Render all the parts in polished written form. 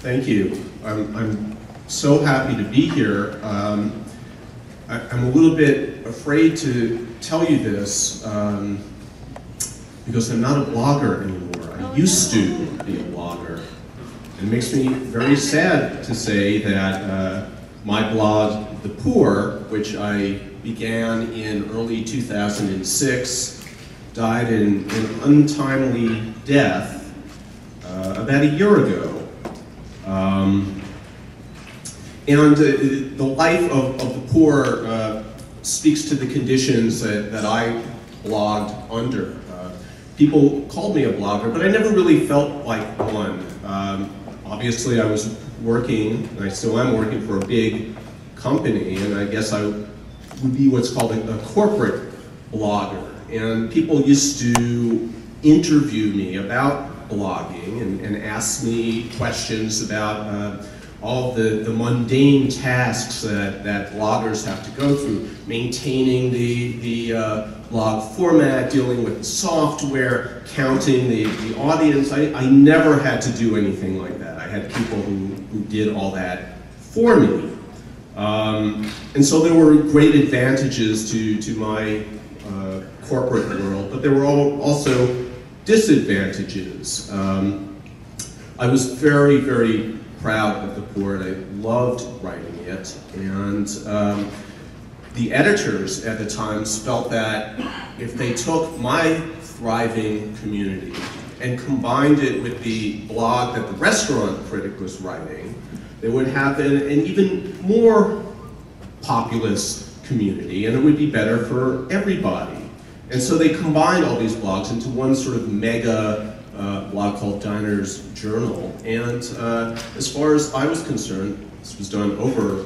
Thank you. I'm so happy to be here. I'm a little bit afraid to tell you this because I'm not a blogger anymore. I used to be a blogger. It makes me very sad to say that my blog, The Poor, which I began in early 2006, died in an untimely death about a year ago. The life of the poor speaks to the conditions that I blogged under. People called me a blogger, but I never really felt like one. Obviously, I was working, and I still am working for a big company, and I guess I would be what's called a corporate blogger. And people used to interview me about blogging and ask me questions about all the mundane tasks that bloggers have to go through, maintaining the blog format, dealing with the software, counting the audience. I never had to do anything like that. I had people who did all that for me. And so there were great advantages to my corporate world, but there were also disadvantages. I was very, very proud of The Poor, and I loved writing it, and the editors at the Times felt that if they took my thriving community and combined it with the blog that the restaurant critic was writing, they would have an even more populous community, and it would be better for everybody. And so they combined all these blogs into one sort of mega blog called Diner's Journal. And as far as I was concerned, this was done over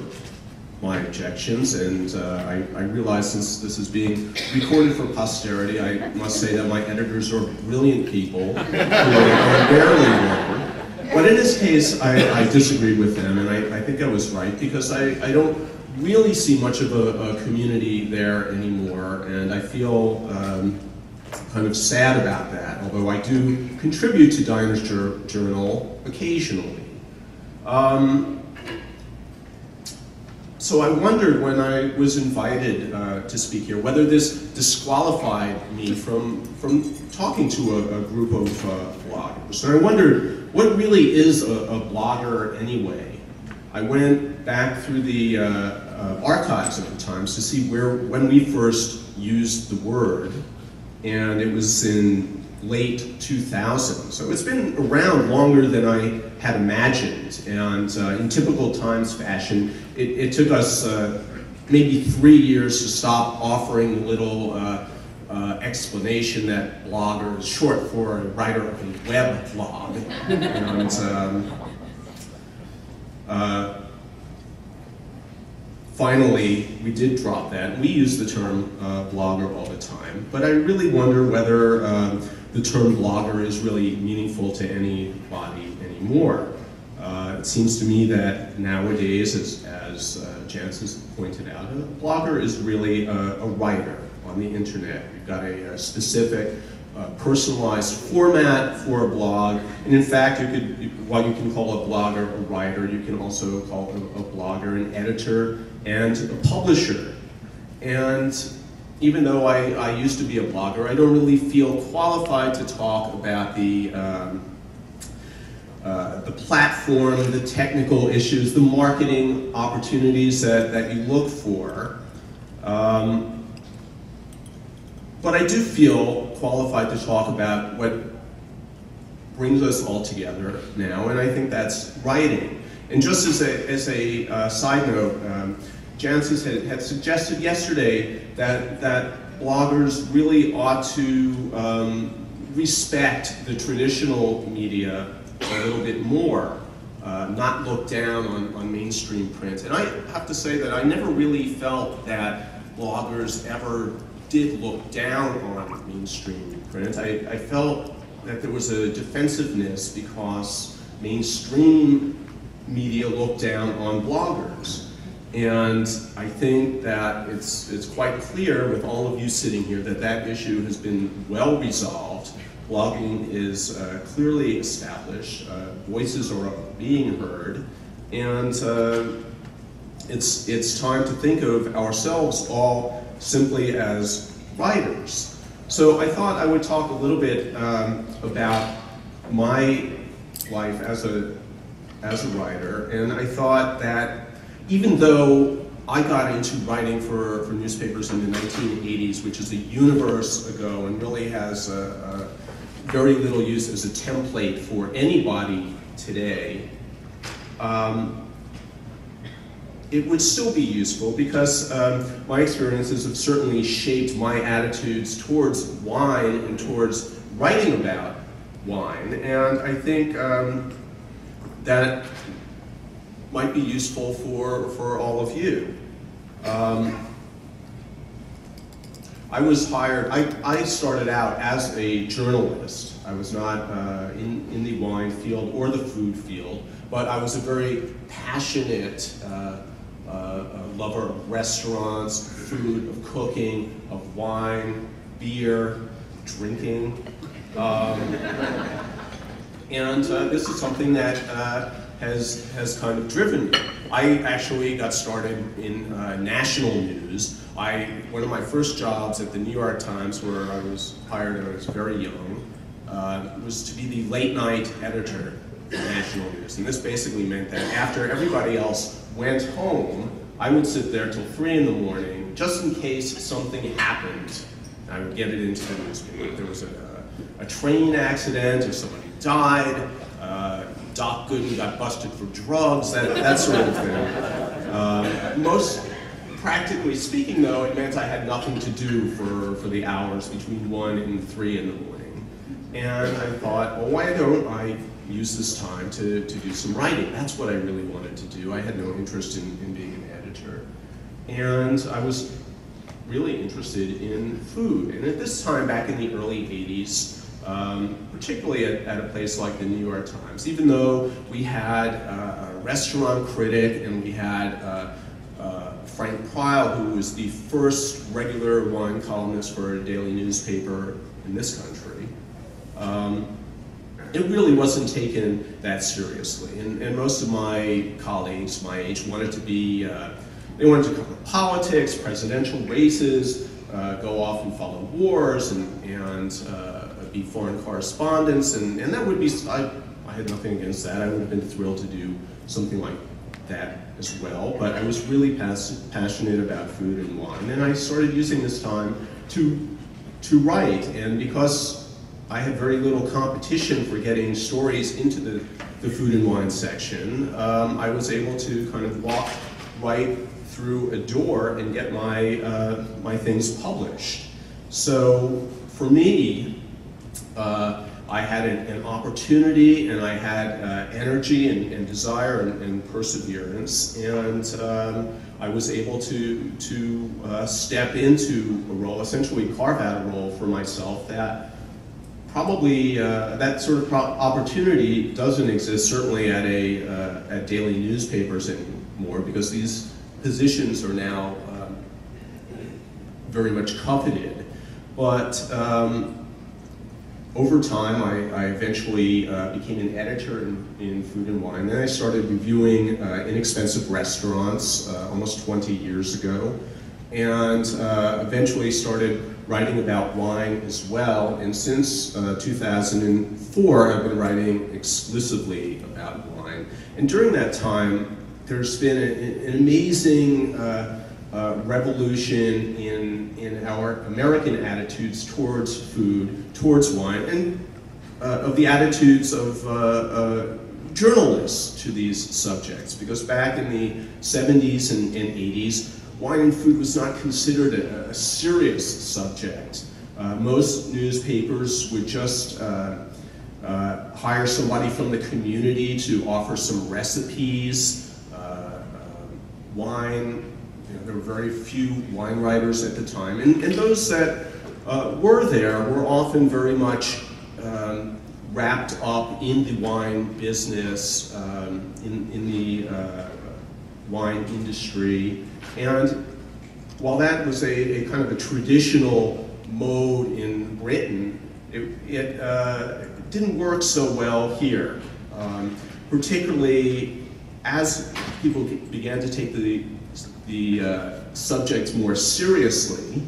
my objections, and I realized since this is being recorded for posterity, I must say that my editors are brilliant people who are barely wrong. But in this case, I disagreed with them, and I think I was right, because I don't really see much of a community there anymore, and I feel kind of sad about that, although I do contribute to Diner's Journal occasionally. So I wondered when I was invited to speak here whether this disqualified me from talking to a group of bloggers. And I wondered, what really is a blogger anyway? I went back through the archives of the Times to see when we first used the word, and it was in late 2000. So it's been around longer than I had imagined, and in typical Times fashion, it took us maybe 3 years to stop offering the little explanation that blogger is short for a writer of a web blog. And finally, we did drop that. We use the term blogger all the time, but I really wonder whether the term blogger is really meaningful to anybody anymore. It seems to me that nowadays, as Jans has pointed out, a blogger is really a writer on the internet. You've got a specific personalized format for a blog, and in fact, while you can call a blogger a writer, you can also call a blogger an editor and a publisher. And even though I used to be a blogger, I don't really feel qualified to talk about the platform, the technical issues, the marketing opportunities that you look for. But I do feel qualified to talk about what brings us all together now, and I think that's writing. And just as a side note, Jancis had suggested yesterday that bloggers really ought to respect the traditional media a little bit more, not look down on mainstream print. And I have to say that I never really felt that bloggers ever did look down on mainstream print. I felt that there was a defensiveness because mainstream media looked down on bloggers. And I think that it's quite clear with all of you sitting here that that issue has been well resolved. Blogging is clearly established. Voices are being heard, and it's time to think of ourselves all simply as writers. So I thought I would talk a little bit about my life as a writer, and I thought that even though I got into writing for newspapers in the 1980s, which is a universe ago and really has very little use as a template for anybody today, it would still be useful because my experiences have certainly shaped my attitudes towards wine and towards writing about wine, and I think that might be useful for all of you. I was hired, I started out as a journalist. I was not in the wine field or the food field, but I was a very passionate lover of restaurants, food, of cooking, of wine, beer, drinking. And this is something that has kind of driven me. I actually got started in national news. One of my first jobs at the New York Times, where I was hired when I was very young, was to be the late night editor of national news. And this basically meant that after everybody else went home, I would sit there till 3 in the morning, just in case something happened. I would get it into the newspaper. If there was a train accident, or somebody died, Doc Gooden got busted for drugs, that sort of thing. Most practically speaking, though, it meant I had nothing to do for the hours between 1 and 3 in the morning. And I thought, well, why don't I use this time to do some writing? That's what I really wanted to do. I had no interest in being an editor. And I was really interested in food. And at this time, back in the early 80s, particularly at a place like the New York Times, even though we had a restaurant critic and we had Frank Pyle, who was the first regular wine columnist for a daily newspaper in this country, it really wasn't taken that seriously. And most of my colleagues my age wanted to be, they wanted to cover politics, presidential races, go off and follow wars, and be foreign correspondents, and that would be, I had nothing against that. I would have been thrilled to do something like that as well, but I was really passionate about food and wine, and I started using this time to write, and because I had very little competition for getting stories into the food and wine section, I was able to kind of walk right through a door and get my things published. So for me, I had an opportunity, and I had energy and desire and perseverance, and I was able to step into a role, essentially carve out a role for myself that probably that sort of opportunity doesn't exist, certainly at daily newspapers anymore, because these positions are now very much coveted. But over time, I eventually became an editor in food and wine. Then I started reviewing inexpensive restaurants almost 20 years ago, and eventually started writing about wine as well. And since 2004, I've been writing exclusively about wine. And during that time, there's been an amazing revolution in our American attitudes towards food, towards wine, and of the attitudes of journalists to these subjects. Because back in the 70s and 80s, wine and food was not considered a serious subject. Most newspapers would just hire somebody from the community to offer some recipes. Wine, there were very few wine writers at the time, and those that were there were often very much wrapped up in the wine business, in the wine industry. And while that was a kind of a traditional mode in Britain, it didn't work so well here. particularly as people began to take the subject more seriously,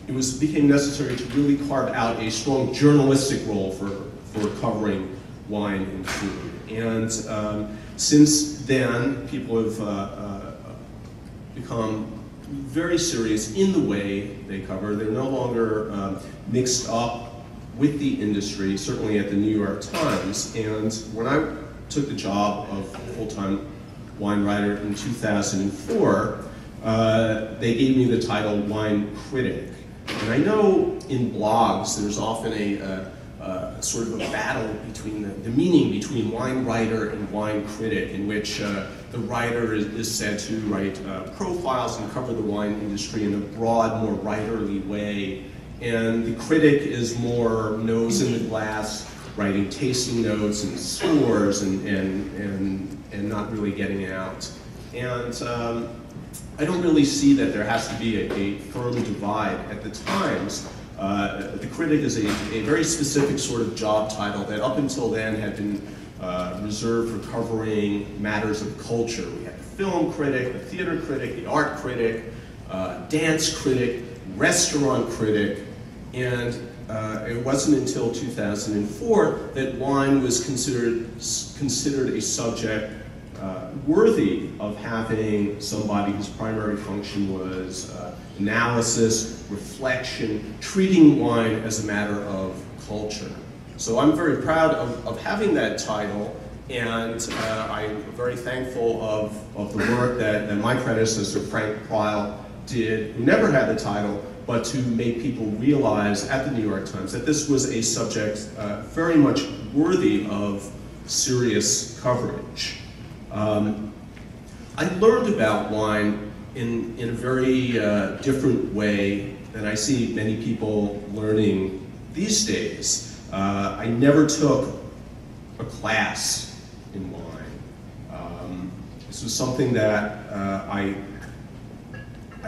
it became necessary to really carve out a strong journalistic role for covering wine and food. And since then, people have become very serious in the way they cover. They're no longer mixed up with the industry, certainly at the New York Times. And when I took the job of full-time wine writer in 2004, they gave me the title wine critic. And I know in blogs there's often a sort of a battle between the meaning between wine writer and wine critic, in which the writer is said to write profiles and cover the wine industry in a broad, more writerly way, and the critic is more nose in the glass, writing tasting notes and scores and not really getting out. And I don't really see that there has to be a firm divide. At the Times, the critic is a very specific sort of job title that up until then had been reserved for covering matters of culture. We had the film critic, the theater critic, the art critic, dance critic, restaurant critic, and it wasn't until 2004 that wine was considered a subject worthy of having somebody whose primary function was analysis, reflection, treating wine as a matter of culture. So I'm very proud of having that title, and I'm very thankful of the work that my predecessor, Frank Preil, did, who never had the title, but to make people realize at the New York Times that this was a subject very much worthy of serious coverage. I learned about wine in a very different way than I see many people learning these days. I never took a class in wine. This was something that I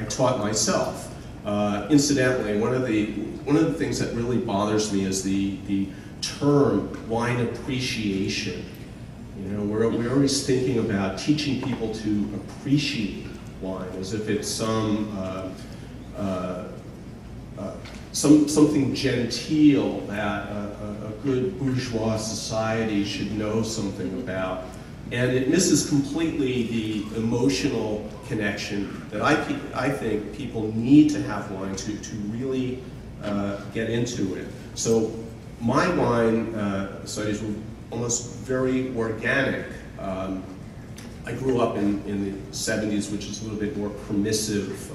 taught myself. Incidentally, one of the things that really bothers me is the term wine appreciation. You know, we're always thinking about teaching people to appreciate wine as if it's something genteel that a good bourgeois society should know something about. And it misses completely the emotional connection that I think people need to have wine to really get into it. So my wine studies were almost very organic. I grew up in the 70s, which is a little bit more permissive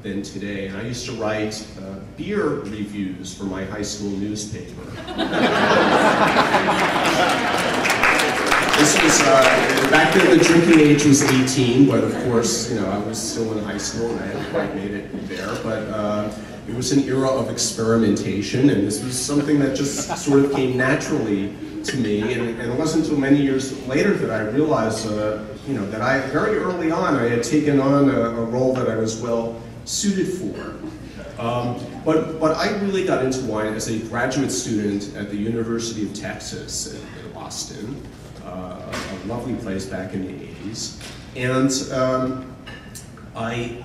than today. And I used to write beer reviews for my high school newspaper. This was, back then the drinking age was 18, but of course, you know, I was still in high school and I hadn't quite made it there. But it was an era of experimentation, and this was something that just sort of came naturally to me. And it wasn't until many years later that I realized, you know, that very early on I had taken on a role that I was well suited for. But I really got into wine as a graduate student at the University of Texas in Austin, a lovely place back in the 80s. And I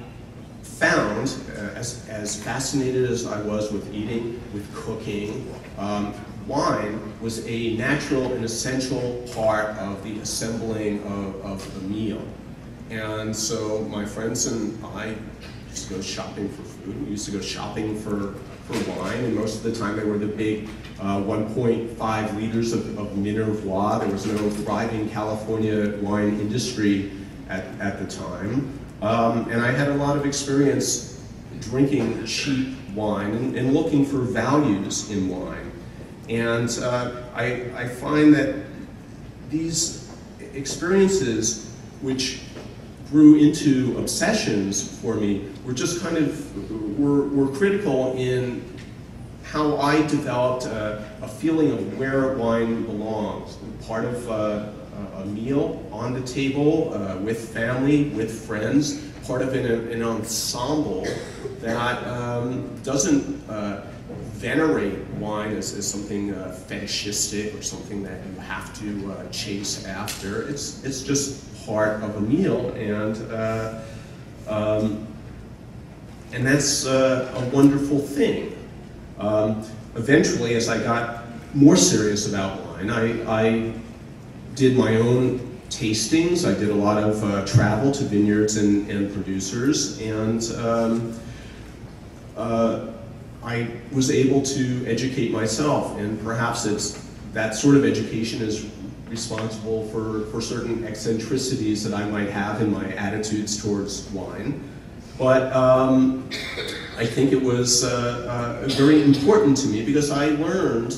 found, as fascinated as I was with eating, with cooking, wine was a natural and essential part of the assembling of a meal. And so my friends and I used to go shopping for food. We used to go shopping for wine, and most of the time they were the big 1.5 liters of Minervois. There was no thriving California wine industry at the time. And I had a lot of experience drinking cheap wine and looking for values in wine. And I find that these experiences, which grew into obsessions for me, were just kind of, were critical in how I developed a feeling of where wine belongs. Part of a meal on the table with family, with friends, part of an ensemble that doesn't venerate wine as something fetishistic or something that you have to chase after. It's just part of a meal, and that's a wonderful thing. Eventually, as I got more serious about wine, I did my own tastings. I did a lot of travel to vineyards and producers, and I was able to educate myself, and perhaps that sort of education is responsible for certain eccentricities that I might have in my attitudes towards wine. But I think it was very important to me because I learned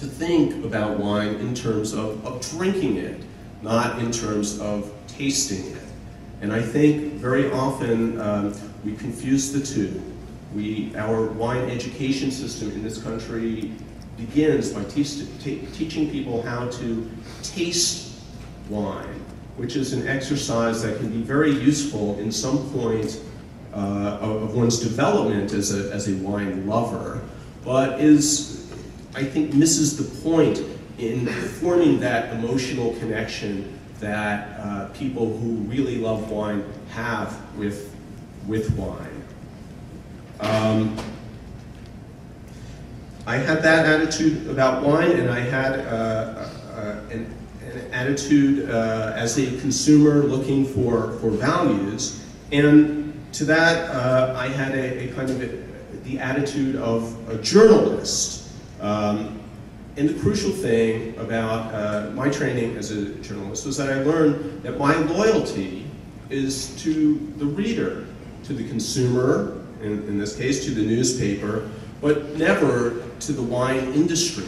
to think about wine in terms of drinking it, not in terms of tasting it. And I think very often we confuse the two. Our wine education system in this country begins by teaching people how to taste wine, which is an exercise that can be very useful in some point of one's development as a wine lover, but I think misses the point in forming that emotional connection that people who really love wine have with wine. I had that attitude about wine, and I had an attitude as a consumer looking for values, and to that I had a kind of the attitude of a journalist. And the crucial thing about my training as a journalist was that I learned that my loyalty is to the reader, to the consumer, in this case to the newspaper, but never to the wine industry.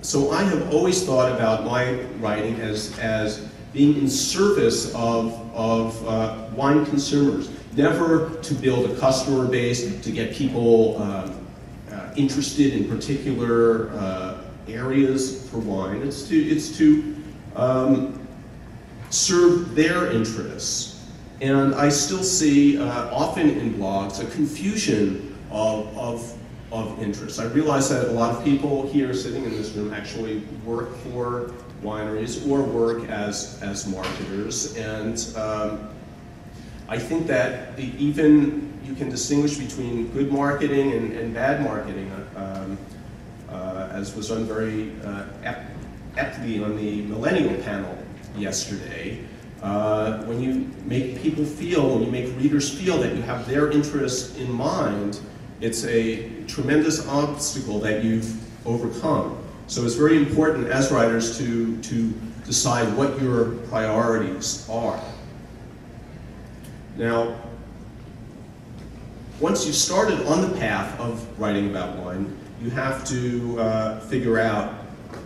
So I have always thought about my writing as being in service of wine consumers, never to build a customer base, to get people interested in particular areas for wine. It's to serve their interests. And I still see, often in blogs, a confusion of interests. I realize that a lot of people here sitting in this room actually work for wineries or work as marketers, and I think that even you can distinguish between good marketing and bad marketing, as was done very aptly on the Millennial panel yesterday. When you make people feel, when you make readers feel that you have their interests in mind, it's a tremendous obstacle that you've overcome. So it's very important as writers to decide what your priorities are. Now, once you've started on the path of writing about wine, you have to figure out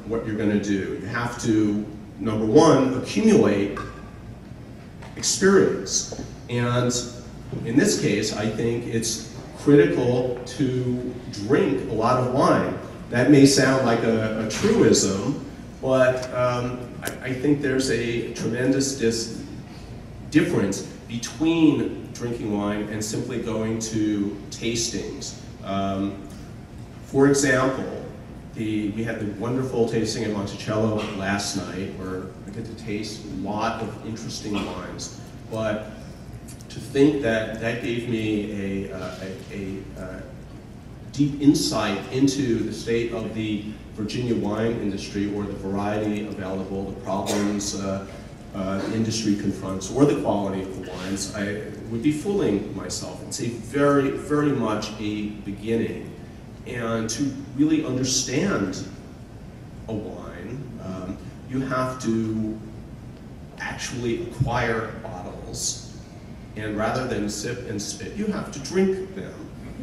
what you're going to do. You have to, number one, accumulate experience. And in this case, I think it's critical to drink a lot of wine. That may sound like a truism, but I think there's a tremendous difference between drinking wine and simply going to tastings. For example, we had the wonderful tasting at Monticello last night, where I get to taste a lot of interesting wines. But to think that gave me a deep insight into the state of the Virginia wine industry, or the variety available, the problems the industry confronts, or the quality of the wines, I would be fooling myself. It's a very, very much a beginning. And to really understand a wine, you have to actually acquire bottles, and rather than sip and spit, you have to drink them.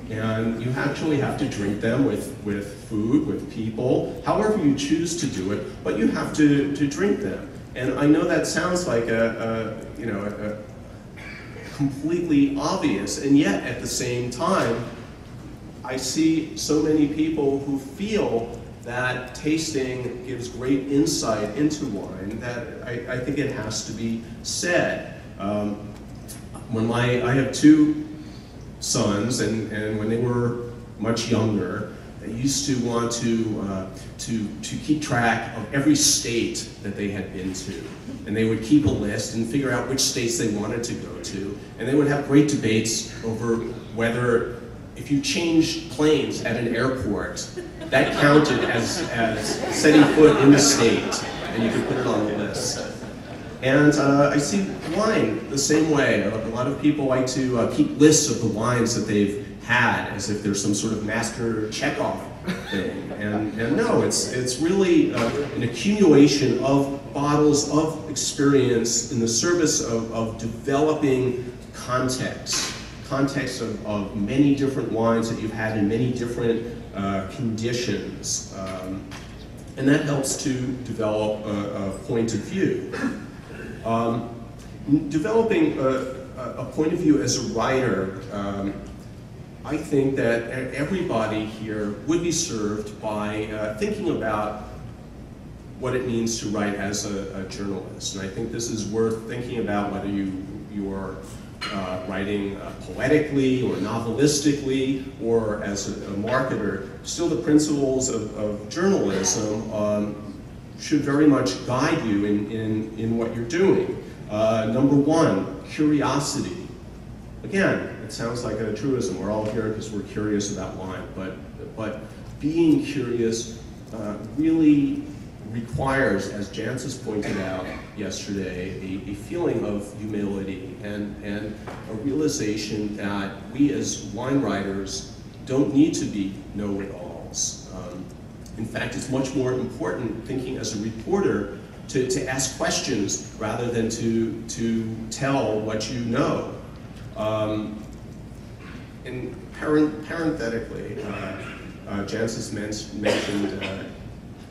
And you actually have to drink them with food, with people, however you choose to do it, but you have to drink them. And I know that sounds like a completely obvious, and yet at the same time, I see so many people who feel that tasting gives great insight into wine that I think it has to be said. I have two sons, and when they were much younger, they used to want to keep track of every state that they had been to. And they would keep a list and figure out which states they wanted to go to. And they would have great debates over whether, if you changed planes at an airport, that counted as setting foot in the state, and you could put it on the list. And I see wine the same way. A lot of people like to keep lists of the wines that they've had, as if there's some sort of master checkoff thing. And no, it's really an accumulation of bottles of experience in the service of developing context of many different wines that you've had in many different conditions. And that helps to develop a point of view. Developing a point of view as a writer, I think that everybody here would be served by thinking about what it means to write as a journalist. And I think this is worth thinking about, whether you're writing poetically or novelistically or as a marketer. Still, the principles of journalism should very much guide you in what you're doing. Number one, curiosity. Again, it sounds like a truism. We're all here because we're curious about wine, but being curious really requires, as Jancis pointed out yesterday, a feeling of humility and a realization that we as wine writers don't need to be know-it-alls. In fact, it's much more important, thinking as a reporter, to ask questions rather than to tell what you know. And parenthetically, Jancis mentioned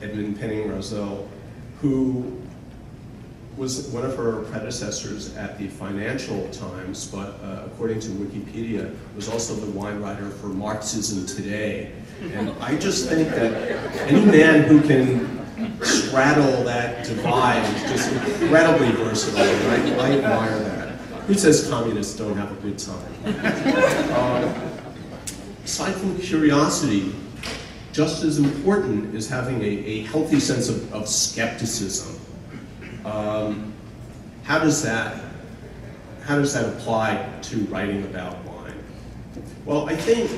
Edmund Penning-Rosell, who was one of her predecessors at the Financial Times, but according to Wikipedia, was also the wine writer for Marxism Today. And I just think that any man who can straddle that divide is just incredibly versatile, and I admire that. Who says communists don't have a good time? Aside from curiosity, just as important is having a healthy sense of skepticism. How does that apply to writing about wine? Well, I think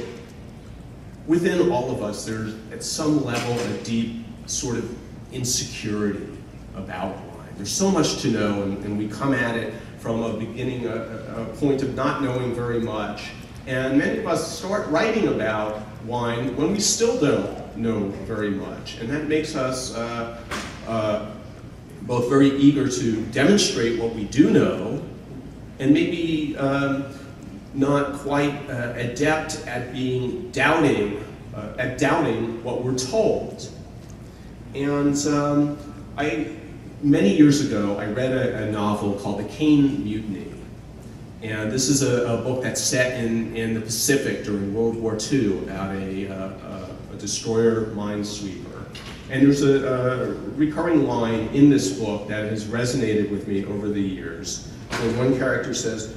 within all of us, there's at some level a deep sort of insecurity about wine. There's so much to know, and we come at it from a beginning, a point of not knowing very much. And many of us start writing about wine when we still don't know very much. And that makes us both very eager to demonstrate what we do know, and maybe not quite adept at doubting what we're told. And many years ago, I read a novel called The Cane Mutiny. And this is a book that's set in the Pacific during World War II about a destroyer minesweeper. And there's a recurring line in this book that has resonated with me over the years. When one character says,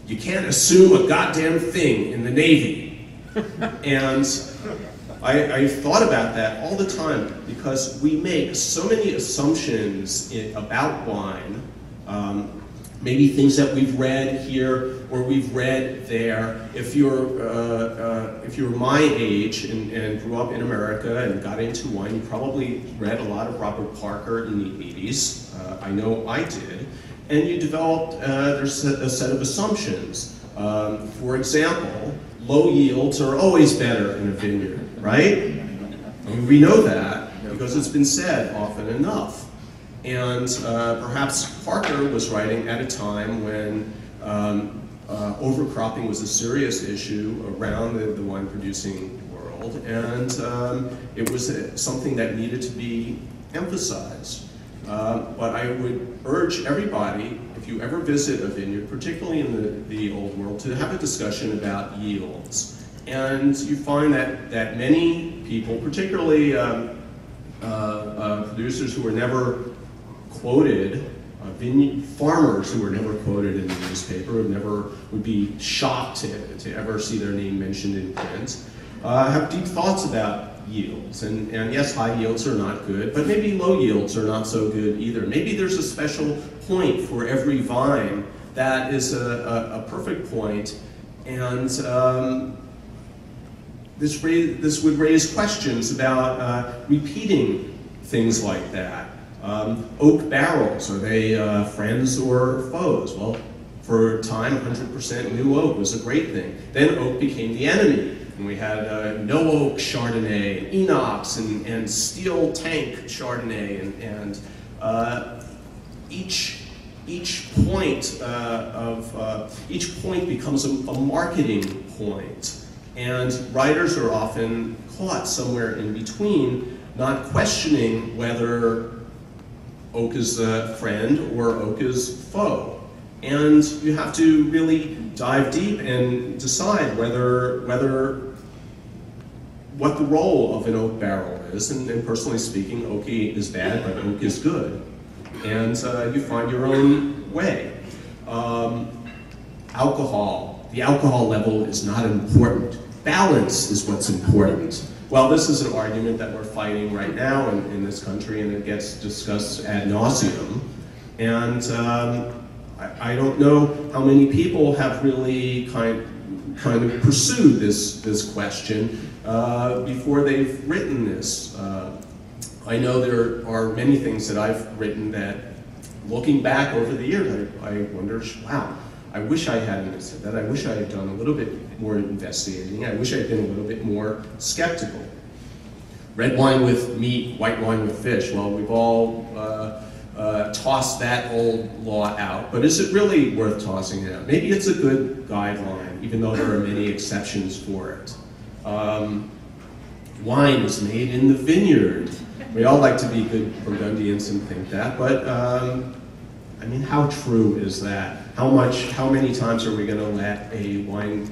"You can't assume a goddamn thing in the Navy." And I've thought about that all the time, because we make so many assumptions about wine, maybe things that we've read here or we've read there. If you're my age and grew up in America and got into wine, you probably read a lot of Robert Parker in the 80s. I know I did. And you developed there's a set of assumptions. For example, low yields are always better in a vineyard, right? I mean, we know that because it's been said often enough. And perhaps Parker was writing at a time when overcropping was a serious issue around the wine-producing world, and it was something that needed to be emphasized. But I would urge everybody, if you ever visit a vineyard, particularly in the Old World, to have a discussion about yields. And you find that many people, particularly producers who were never quoted farmers who were never quoted in the newspaper, who never would be shocked to ever see their name mentioned in print, have deep thoughts about yields. And yes, high yields are not good, but maybe low yields are not so good either. Maybe there's a special point for every vine that is a perfect point, and this would raise questions about repeating things like that. Oak barrels, are they friends or foes? Well, for a time, 100% new oak was a great thing. Then oak became the enemy. And we had no oak Chardonnay, and inox, and steel tank Chardonnay, and each point becomes a marketing point. And writers are often caught somewhere in between, not questioning whether oak is a friend or oak is foe. And you have to really dive deep and decide what the role of an oak barrel is. And personally speaking, oak is bad, but oak is good. And you find your own way. Alcohol. The alcohol level is not important. Balance is what's important. Well, this is an argument that we're fighting right now in this country, and it gets discussed ad nauseum. And I don't know how many people have really kind of pursued this question before they've written this. I know there are many things that I've written that, looking back over the years, I wonder, wow, I wish I hadn't said that. I wish I had done a little bit more investigating. I wish I had been a little bit more skeptical. Red wine with meat, white wine with fish. Well, we've all tossed that old law out, but is it really worth tossing it out? Maybe it's a good guideline, even though there are many exceptions for it. Wine is made in the vineyard. We all like to be good Burgundians and think that, but I mean, how true is that? How many times are we going to let a wine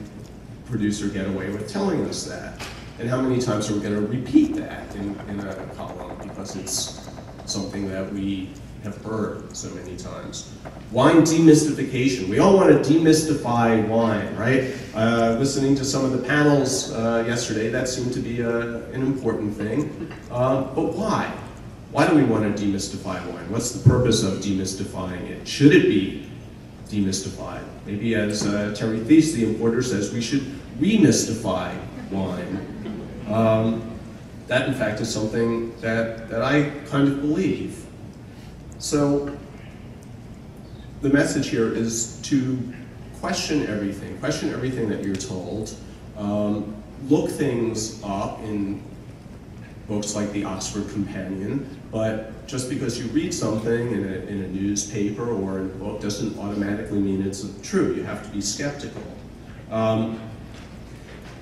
producer get away with telling us that? And how many times are we going to repeat that in a column because it's something that we have heard so many times? Wine demystification. We all want to demystify wine, right? Listening to some of the panels yesterday, that seemed to be an important thing. But why? Why do we want to demystify wine? What's the purpose of demystifying it? Should it be demystified? Maybe, as Terry Thies, the importer, says, we should remystify wine. That, in fact, is something that I kind of believe. So the message here is to question everything that you're told. Look things up in books like the Oxford Companion, but just because you read something in a newspaper or in a book doesn't automatically mean it's true. You have to be skeptical.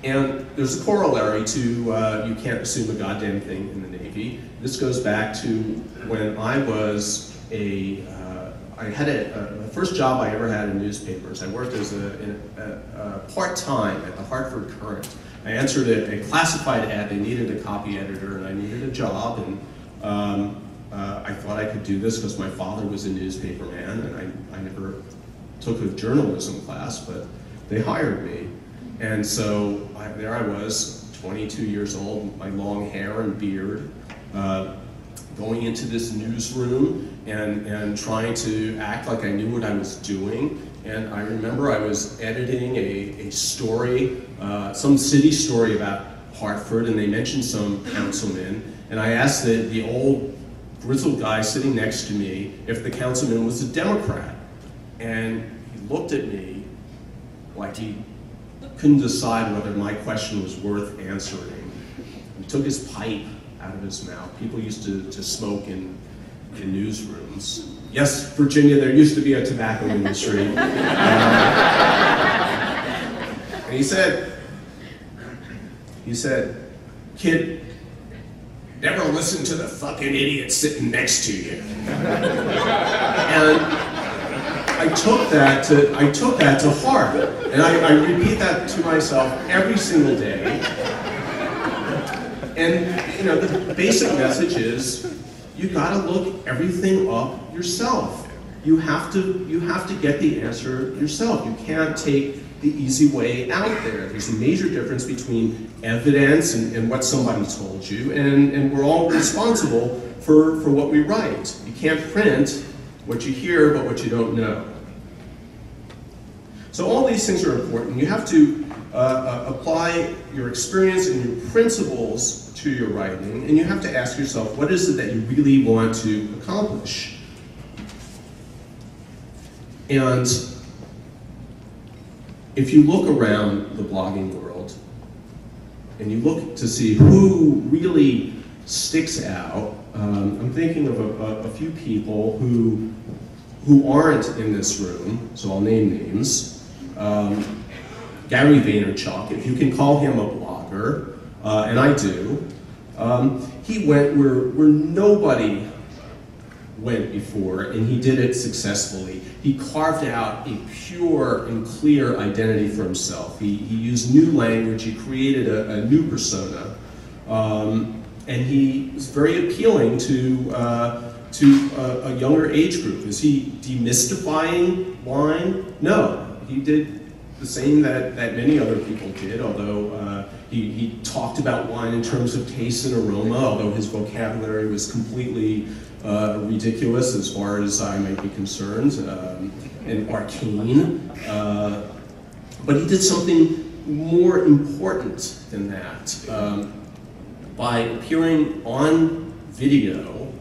And there's a corollary to you can't assume a goddamn thing in the Navy. This goes back to when I was the first job I ever had in newspapers. I worked as a part-time at the Hartford Courant. I answered a classified ad. They needed a copy editor, and I needed a job. And I thought I could do this because my father was a newspaper man, and I never took a journalism class, but they hired me. And so there I was, 22 years old, my long hair and beard, going into this newsroom and trying to act like I knew what I was doing. And I remember I was editing a story, some city story about Hartford, and they mentioned some councilman. And I asked the old grizzled guy sitting next to me if the councilman was a Democrat. And he looked at me like he couldn't decide whether my question was worth answering. He took his pipe out of his mouth. People used to smoke in newsrooms. Yes, Virginia, there used to be a tobacco industry. And he said, kid, never listen to the fucking idiot sitting next to you. And I took that to heart, and I repeat that to myself every single day. And the basic message is you got to look everything up yourself. you have to get the answer yourself. You can't take the easy way out there. There's a major difference between evidence and what somebody told you, and we're all responsible for what we write. You can't print what you hear, but what you don't know. So all these things are important. You have to apply your experience and your principles to your writing, and you have to ask yourself, what is it that you really want to accomplish? And if you look around the blogging world, and you look to see who really sticks out, I'm thinking of a few people who aren't in this room, so I'll name names. Gary Vaynerchuk, if you can call him a blogger, and I do, he went where nobody went before, and he did it successfully. He carved out a pure and clear identity for himself. He used new language, he created a new persona, and he was very appealing to a younger age group. Is he demystifying wine? No, he did the same that many other people did, although he talked about wine in terms of taste and aroma, although his vocabulary was completely ridiculous as far as I might be concerned, and arcane. But he did something more important than that. By appearing on video,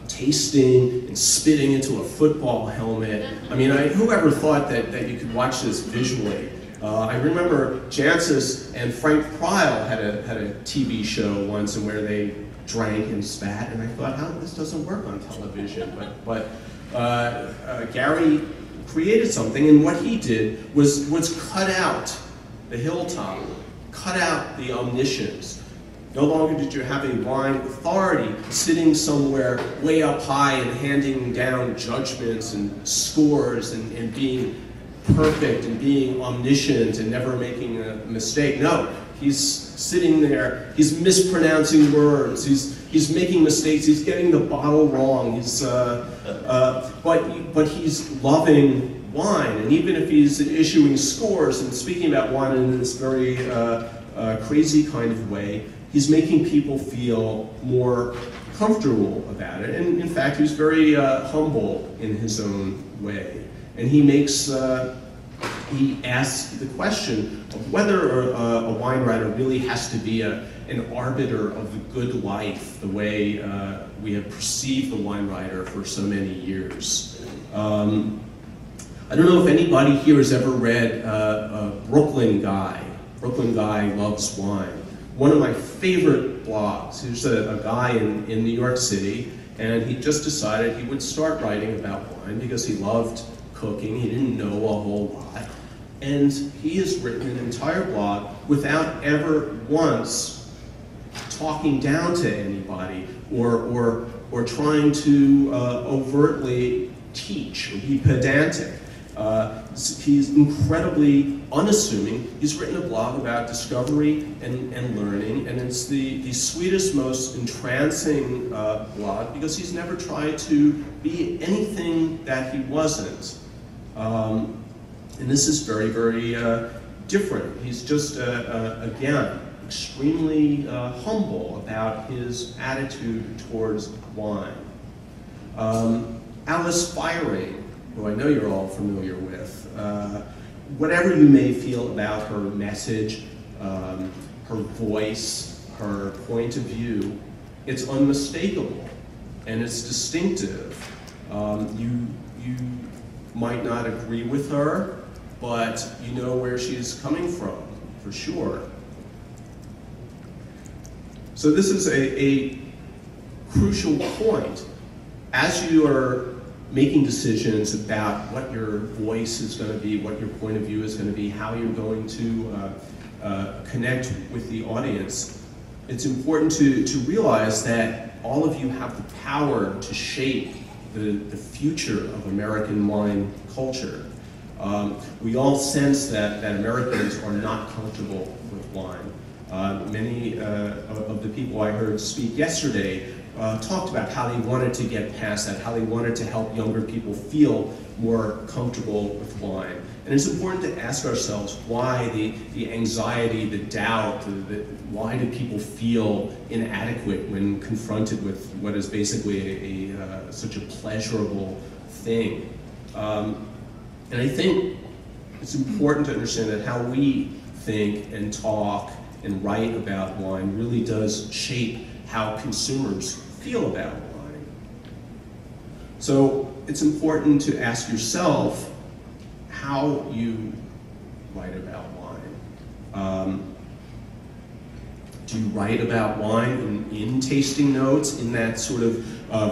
tasting and spitting into a football helmet. I mean, whoever thought that you could watch this visually? I remember Jancis and Frank Pryl had a TV show once and where they drank and spat, and I thought, this doesn't work on television. But Gary created something, and what he did was cut out the hilltop, cut out the omniscience. No longer did you have a wine authority sitting somewhere way up high and handing down judgments and scores and being perfect and being omniscient and never making a mistake. No, he's sitting there, he's mispronouncing words, he's making mistakes, he's getting the bottle wrong, but he's loving wine, and even if he's issuing scores and speaking about wine in this very crazy kind of way, he's making people feel more comfortable about it. And in fact, he's very humble in his own way. And he asks the question of whether a wine writer really has to be an arbiter of the good life, the way we have perceived the wine writer for so many years. I don't know if anybody here has ever read Brooklyn Guy. Brooklyn Guy Loves Wine. One of my favorite blogs. He's a guy in New York City, and he just decided he would start writing about wine because he loved cooking. He didn't know a whole lot. And he has written an entire blog without ever once talking down to anybody or trying to overtly teach or be pedantic. He's incredibly unassuming. He's written a blog about discovery and learning, and it's the sweetest, most entrancing blog because he's never tried to be anything that he wasn't. And this is very, very different. He's just, again, extremely humble about his attitude towards wine. Alice Firing, who I know you're all familiar with, whatever you may feel about her message, her voice, her point of view, it's unmistakable and it's distinctive. You might not agree with her, but you know where she's coming from, for sure. So this is a crucial point. As you are making decisions about what your voice is going to be, what your point of view is going to be, how you're going to connect with the audience, it's important to realize that all of you have the power to shape the future of American wine culture. We all sense that Americans are not comfortable with wine. Many of the people I heard speak yesterday talked about how they wanted to get past that, how they wanted to help younger people feel more comfortable with wine. And it's important to ask ourselves why the anxiety, the doubt, why do people feel inadequate when confronted with what is basically such a pleasurable thing. And I think it's important to understand that how we think and talk and write about wine really does shape how consumers feel about wine. So it's important to ask yourself how you write about wine. Do you write about wine in tasting notes, in that sort of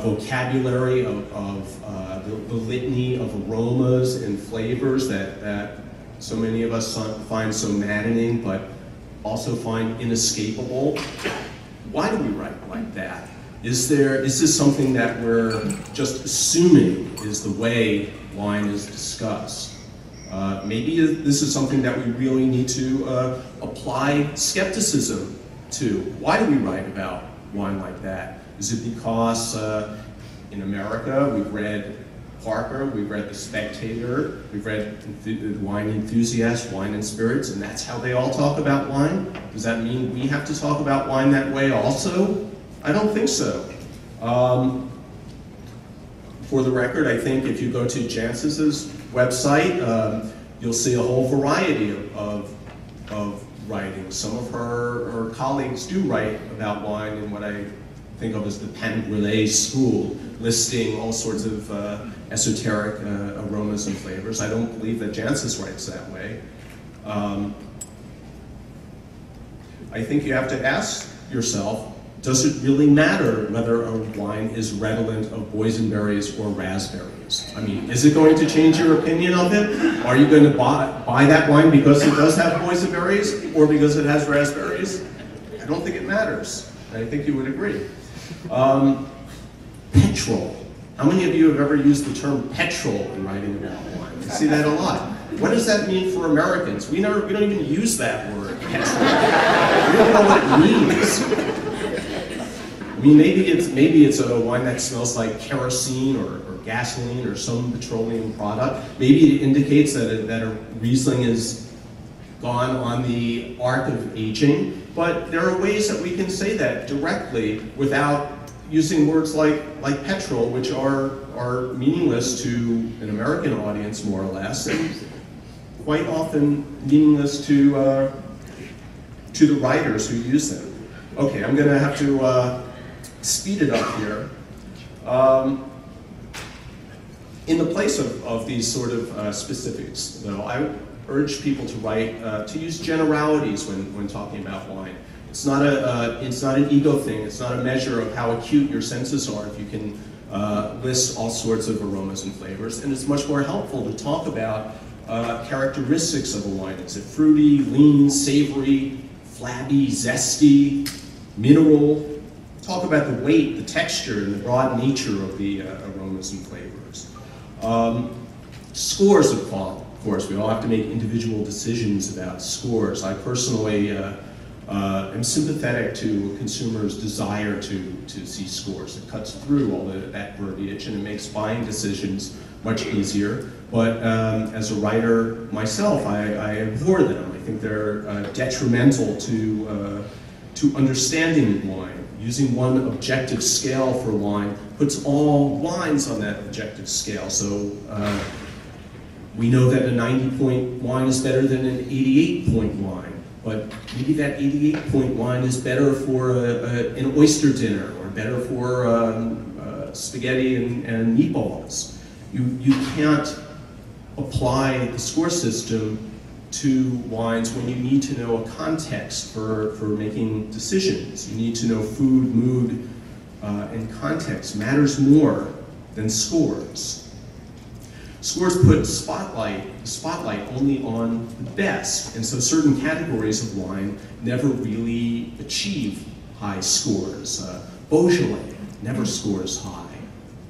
vocabulary of the litany of aromas and flavors that so many of us find so maddening, but also find inescapable? Why do we write like that? Is this something that we're just assuming is the way wine is discussed? Maybe this is something that we really need to apply skepticism to. Why do we write about wine like that? Is it because in America we've read Parker, we've read The Spectator, we've read Wine Enthusiast, Wine and Spirits, and that's how they all talk about wine? Does that mean we have to talk about wine that way also? I don't think so. For the record, I think if you go to Jancis's website, you'll see a whole variety of writing. Some of her colleagues do write about wine in what I think of as the Pain Brûlée school, listing all sorts of esoteric aromas and flavors. I don't believe that Jancis writes that way. I think you have to ask yourself, does it really matter whether a wine is redolent of boysenberries or raspberries? I mean, is it going to change your opinion of it? Are you going to buy that wine because it does have boysenberries or because it has raspberries? I don't think it matters. I think you would agree. Petrol. How many of you have ever used the term petrol in writing about wine? I see that a lot. What does that mean for Americans? We don't even use that word, petrol. We don't know what it means. I mean, maybe it's a wine that smells like kerosene or gasoline or some petroleum product. Maybe it indicates that a Riesling is gone on the arc of aging. But there are ways that we can say that directly without using words like petrol, which are meaningless to an American audience, more or less, and quite often meaningless to the writers who use them. Okay, I'm going to have to speed it up here. In the place of these sort of specifics, though, I urge people to write, to use generalities when talking about wine. It's not an ego thing. It's not a measure of how acute your senses are if you can list all sorts of aromas and flavors. And it's much more helpful to talk about characteristics of a wine. Is it fruity, lean, savory, flabby, zesty, mineral? Talk about the weight, the texture, and the broad nature of the aromas and flavors. Scores of quality. Of course, we all have to make individual decisions about scores. I personally am sympathetic to a consumer's desire to see scores. It cuts through all that verbiage and it makes buying decisions much easier. But as a writer myself, I abhor them. I think they're detrimental to understanding wine. Using one objective scale for wine puts all wines on that objective scale. So we know that a 90-point wine is better than an 88-point wine, but maybe that 88-point wine is better for an oyster dinner or better for spaghetti and meatballs. You can't apply the score system to wines when you need to know a context for making decisions. You need to know food, mood, and context matters more than scores. Scores put the spotlight only on the best, and so certain categories of wine never really achieve high scores. Beaujolais never scores high,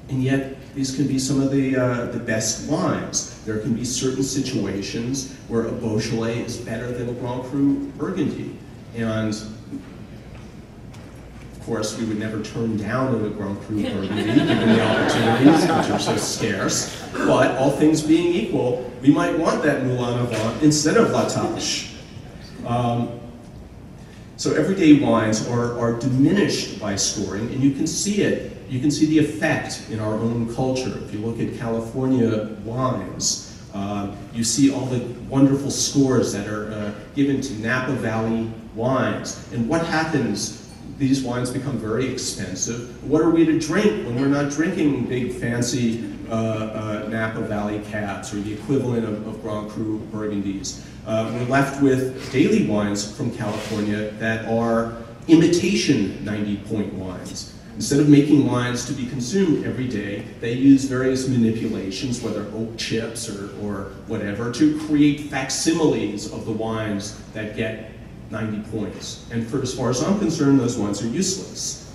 and yet these can be some of the best wines. There can be certain situations where a Beaujolais is better than a Grand Cru Burgundy. And of course, we would never turn down a Grand Cru Burgundy, given the opportunities, which are so scarce. But all things being equal, we might want that Moulin Avant instead of La Tâche. So everyday wines are diminished by scoring, and you can see it. You can see the effect in our own culture. If you look at California wines, you see all the wonderful scores that are given to Napa Valley wines. And what happens? These wines become very expensive. What are we to drink when we're not drinking big fancy Napa Valley cabs or the equivalent of Grand Cru Burgundies? We're left with daily wines from California that are imitation 90-point wines. Instead of making wines to be consumed every day, they use various manipulations, whether oak chips or whatever, to create facsimiles of the wines that get 90 points. And for as far as I'm concerned, those wines are useless.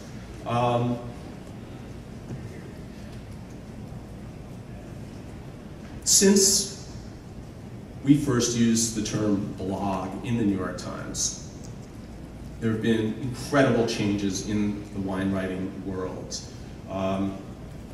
Since we first used the term blog in the New York Times, there have been incredible changes in the wine writing world.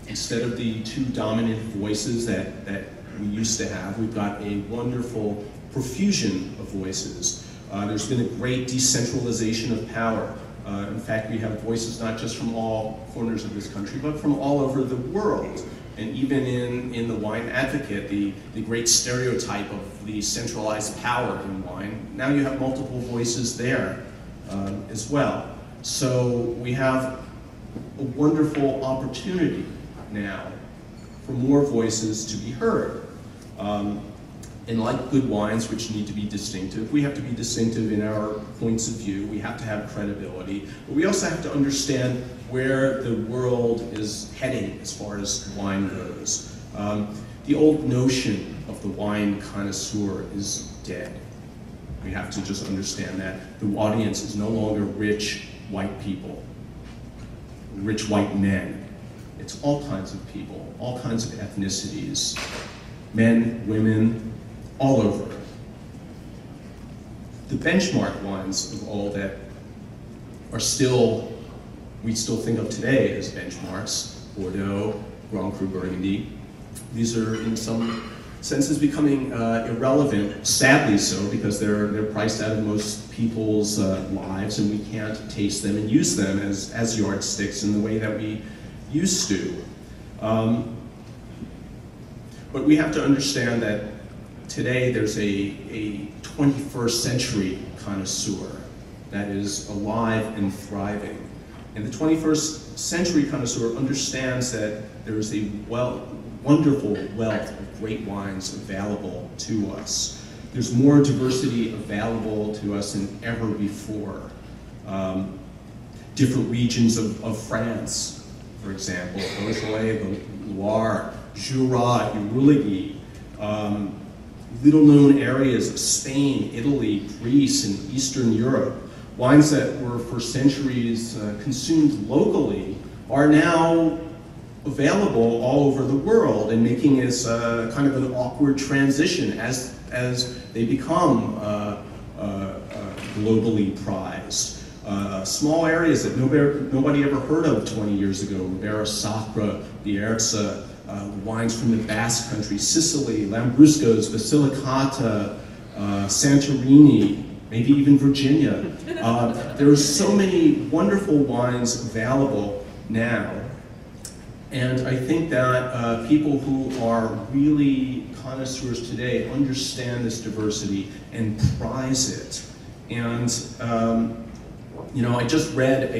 Instead of the two dominant voices that we used to have, we've got a wonderful profusion of voices. There's been a great decentralization of power. In fact, we have voices not just from all corners of this country, but from all over the world. And even in the Wine Advocate, the great stereotype of the centralized power in wine, now you have multiple voices there as well. So we have a wonderful opportunity now for more voices to be heard. And like good wines, which need to be distinctive, we have to be distinctive in our points of view. We have to have credibility, but we also have to understand where the world is heading as far as wine goes. The old notion of the wine connoisseur is dead. We have to just understand that the audience is no longer rich white people, rich white men. It's all kinds of people, all kinds of ethnicities, men, women, all over. The benchmark wines of old that are still, we still think of today as benchmarks, Bordeaux, Grand Cru Burgundy, these are in some senses becoming irrelevant, sadly so, because they're priced out of most people's lives, and we can't taste them and use them as yardsticks in the way that we used to. But we have to understand that today there's a 21st century connoisseur that is alive and thriving. And the 21st century connoisseur understands that there is a wonderful wealth of great wines available to us. There's more diversity available to us than ever before. Different regions of France, for example, Beaujolais, the Loire, Jura, Rouligy, little-known areas of Spain, Italy, Greece, and Eastern Europe. Wines that were for centuries consumed locally are now available all over the world and making this kind of an awkward transition as they become globally prized. Small areas that nobody ever heard of 20 years ago, Ribera Sacra, Bierza, wines from the Basque Country, Sicily, Lambruscos, Basilicata, Santorini, maybe even Virginia. There are so many wonderful wines available now. And I think that people who are really connoisseurs today understand this diversity and prize it. And you know, I just read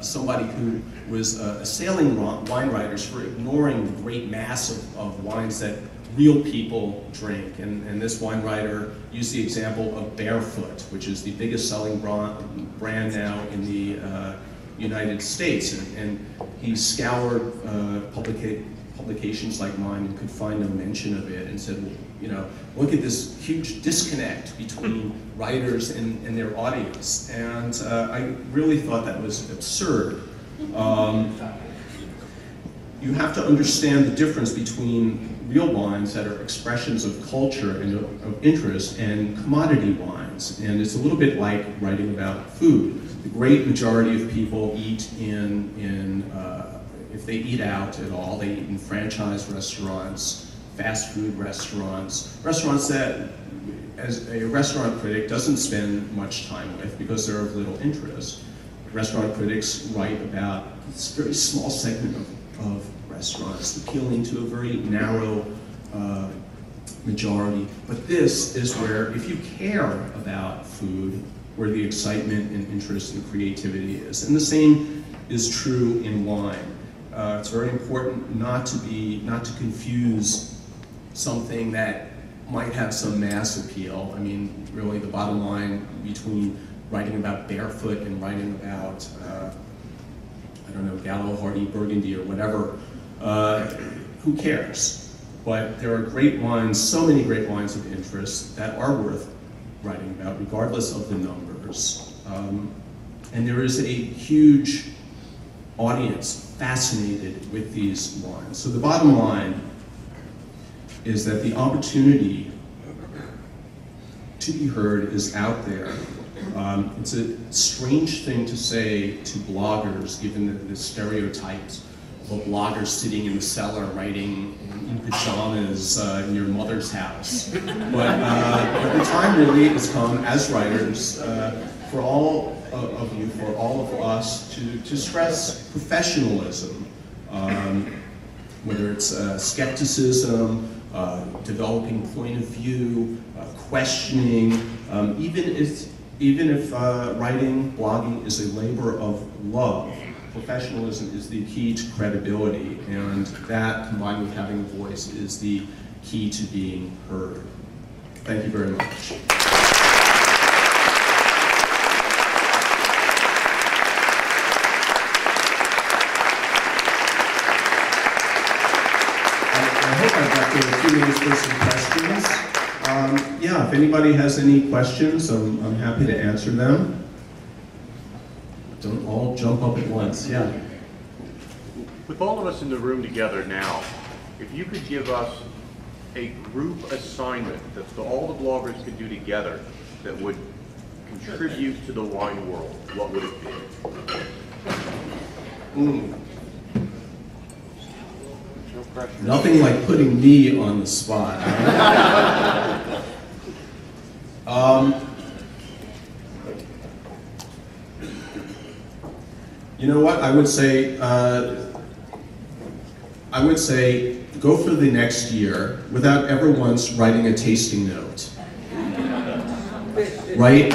somebody who was assailing wine writers for ignoring the great mass of wines that real people drink. And this wine writer used the example of Barefoot, which is the biggest selling brand now in the United States. And he scoured publications like mine and could find no mention of it and said, well, you know, look at this huge disconnect between writers and their audience. And I really thought that was absurd. You have to understand the difference between real wines that are expressions of culture and of interest and commodity wines. wines. And it's a little bit like writing about food. The great majority of people eat if they eat out at all, they eat in franchise restaurants, fast food restaurants, restaurants that, as a restaurant critic, doesn't spend much time with because they're of little interest. Restaurant critics write about this very small segment of restaurants, appealing to a very narrow majority. But this is where, if you care about food, where the excitement and interest and creativity is. And the same is true in wine. It's very important not to confuse something that might have some mass appeal. I mean, really the bottom line between writing about barefoot and writing about, I don't know, Gallo, Hardy, Burgundy, or whatever, who cares? But there are great wines, so many great wines of interest that are worth writing about, regardless of the numbers. And there is a huge audience fascinated with these wines. So the bottom line is that the opportunity to be heard is out there. It's a strange thing to say to bloggers, given the stereotypes of a blogger sitting in the cellar writing in pajamas in your mother's house. But the time really has come as writers for all of you, for all of us, to stress professionalism, whether it's skepticism, developing point of view, questioning, even if writing, blogging is a labor of love. Professionalism is the key to credibility, and that, combined with having a voice, is the key to being heard. Thank you very much. I hope I've got a few minutes for some questions. Yeah, if anybody has any questions, I'm happy to answer them. Don't all jump up at once. Yeah. With all of us in the room together now, if you could give us a group assignment that all the bloggers could do together that would contribute to the wine world, what would it be? No pressure. Nothing like putting me on the spot. You know what? I would say go for the next year without ever once writing a tasting note. Write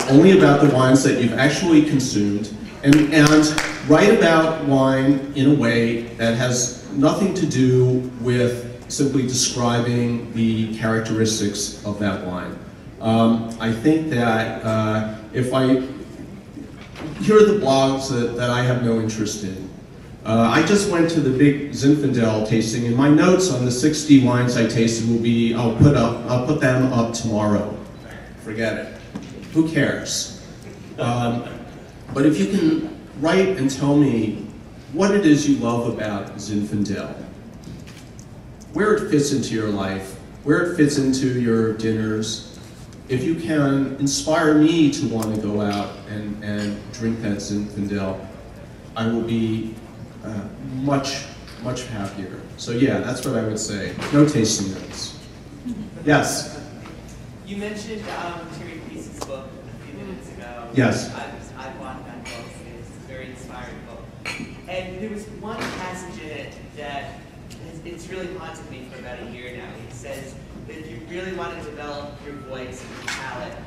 only about the wines that you've actually consumed, and write about wine in a way that has nothing to do with simply describing the characteristics of that wine. I think that here are the blogs that I have no interest in. I just went to the big Zinfandel tasting, and my notes on the 60 wines I tasted will be, I'll put them up tomorrow. Forget it. Who cares? But if you can write and tell me what it is you love about Zinfandel, where it fits into your life, where it fits into your dinners, if you can inspire me to want to go out and drink that Zinfandel, I will be much, much happier. So yeah, that's what I would say. No tasting notes. Yes? You mentioned Terry Peace's book a few minutes ago. Yes. I bought that book. It's a very inspiring book. And there was one passage in it that it's really haunted me for about a year now. He says that if you really want to develop your voice and your palate,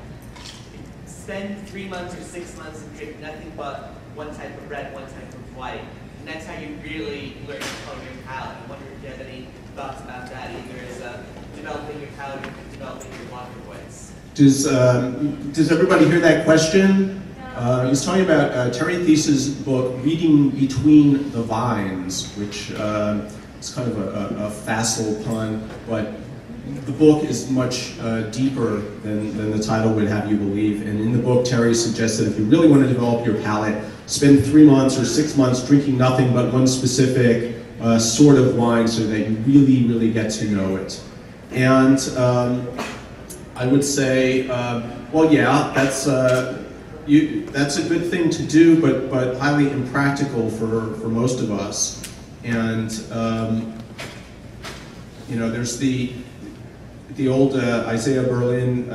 spend 3 months or 6 months and drink nothing but one type of red, one type of white. And that's how you really learn to hone your palate. I wonder if you have any thoughts about that, either as developing your palate or developing your blogger voice. Does everybody hear that question? He's talking about Terry Theis's book, Reading Between the Vines, which is kind of a facile pun, but the book is much deeper than the title would have you believe. And in the book, Terry suggests that if you really want to develop your palate, spend 3 months or 6 months drinking nothing but one specific sort of wine so that you really, really get to know it. And I would say, well, yeah, that's a good thing to do, but highly impractical for most of us. And you know, there's the old Isaiah Berlin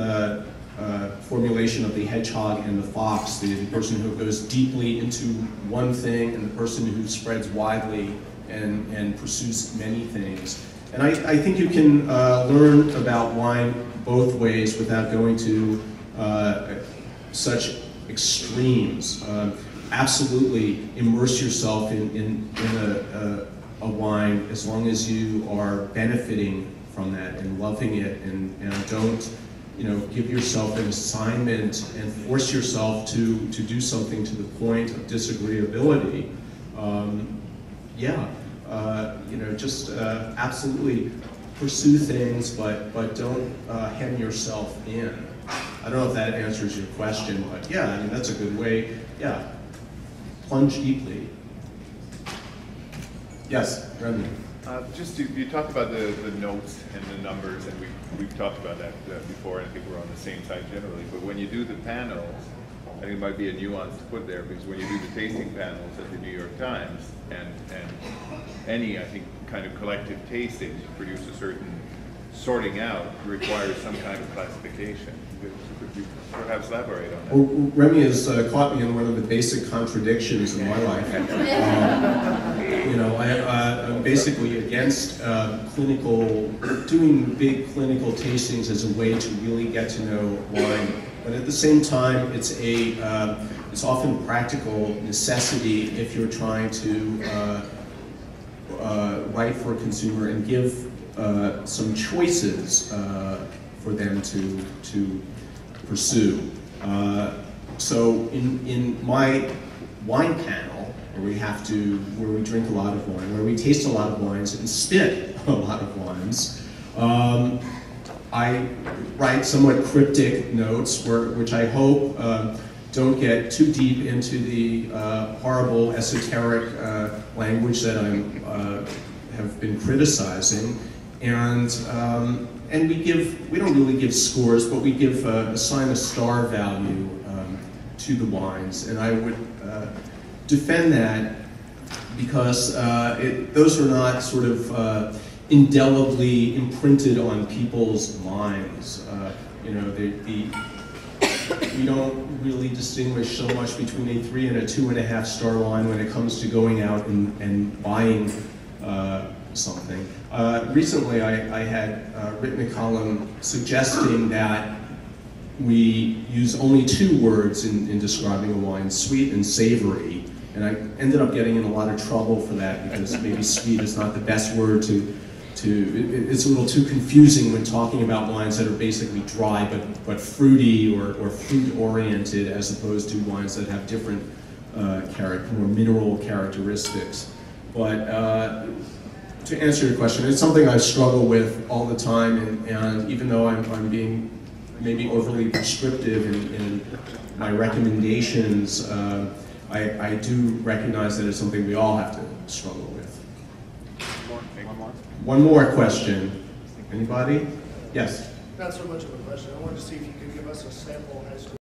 formulation of the hedgehog and the fox, the person who goes deeply into one thing and the person who spreads widely and pursues many things. And I think you can learn about wine both ways without going to such extremes. Absolutely immerse yourself in a wine as long as you are benefiting from that and loving it, and don't, you know, give yourself an assignment and force yourself to do something to the point of disagreeability. You know, just absolutely pursue things, but don't hem yourself in. I don't know if that answers your question, but yeah, I mean, that's a good way. Yeah, plunge deeply. Yes, Remy. Just you talked about the notes and the numbers, and we've talked about that before, and I think we're on the same side generally. But when you do the panels, I think it might be a nuance to put there, because when you do the tasting panels at the New York Times, and any, I think, kind of collective tasting to produce a certain sorting out requires some kind of classification. Could you perhaps elaborate on that? Well, Remy has caught me in one of the basic contradictions in my life. You know, I'm basically against doing big clinical tastings as a way to really get to know wine. But at the same time, it's often a practical necessity if you're trying to write for a consumer and give some choices for them to pursue. So in my wine panel, where we drink a lot of wine, where we taste a lot of wines and spit a lot of wines, I write somewhat cryptic notes, which I hope don't get too deep into the horrible esoteric language that I have been criticizing, and we don't really give scores, but we assign a star value to the wines, and I would defend that because those are not sort of indelibly imprinted on people's minds. You know, we don't really distinguish so much between a 3 and a 2.5 star wine when it comes to going out and buying something. Recently, I had written a column suggesting that we use only 2 words in describing a wine: sweet and savory. And I ended up getting in a lot of trouble for that, because maybe sweet is not the best word it's a little too confusing when talking about wines that are basically dry but fruity or fruit oriented, as opposed to wines that have different more mineral characteristics. But to answer your question, it's something I struggle with all the time, and even though I'm being maybe overly prescriptive in my recommendations, I do recognize that it's something we all have to struggle with. One more question. Anybody? Yes? Not so much of a question. I wanted to see if you could give us a sample high school